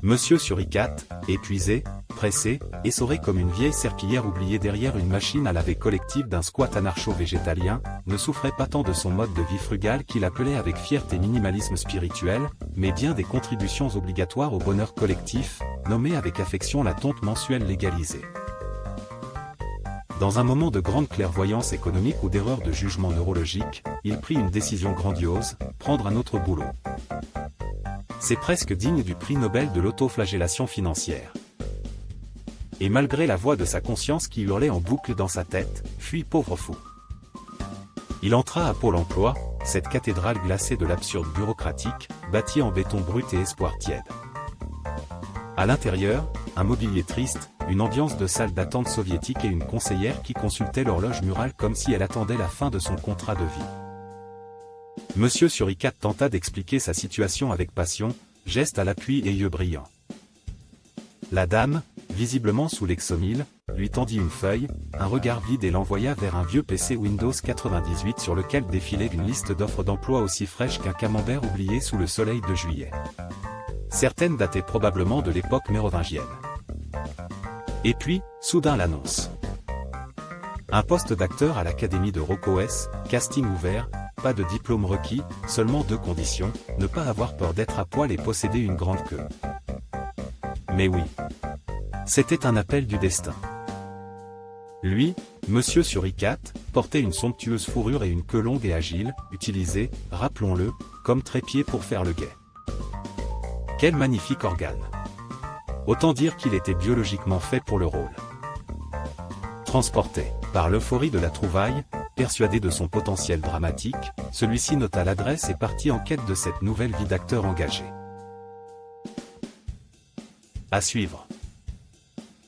Monsieur suricate, épuisé, pressé, essoré comme une vieille serpillière oubliée derrière une machine à laver collective d'un squat anarcho-végétalien, ne souffrait pas tant de son mode de vie frugal qu'il appelait avec fierté minimalisme spirituel, mais bien des contributions obligatoires au bonheur collectif, nommé avec affection la tonte mensuelle légalisée. Dans un moment de grande clairvoyance économique ou d'erreur de jugement neurologique, il prit une décision grandiose, prendre un autre boulot. C'est presque digne du prix Nobel de l'autoflagellation financière. Et malgré la voix de sa conscience qui hurlait en boucle dans sa tête, « Fuis pauvre fou !» Il entra à Pôle emploi, cette cathédrale glacée de l'absurde bureaucratique, bâtie en béton brut et espoir tiède. À l'intérieur, un mobilier triste, une ambiance de salle d'attente soviétique et une conseillère qui consultait l'horloge murale comme si elle attendait la fin de son contrat de vie. Monsieur suricate tenta d'expliquer sa situation avec passion, geste à l'appui et yeux brillants. La dame, visiblement sous l'exomile, lui tendit une feuille, un regard vide et l'envoya vers un vieux PC Windows 98 sur lequel défilait une liste d'offres d'emploi aussi fraîche qu'un camembert oublié sous le soleil de juillet. Certaines dataient probablement de l'époque mérovingienne. Et puis, soudain l'annonce. Un poste d'acteur à l'Académie de Rock-OS, casting ouvert, pas de diplôme requis, seulement 2 conditions, ne pas avoir peur d'être à poil et posséder une grande queue. Mais oui. C'était un appel du destin. Lui, Monsieur suricate, portait une somptueuse fourrure et une queue longue et agile, utilisée, rappelons-le, comme trépied pour faire le guet. Quel magnifique organe! Autant dire qu'il était biologiquement fait pour le rôle. Transporté par l'euphorie de la trouvaille, persuadé de son potentiel dramatique, celui-ci nota l'adresse et partit en quête de cette nouvelle vie d'acteur engagé. À suivre.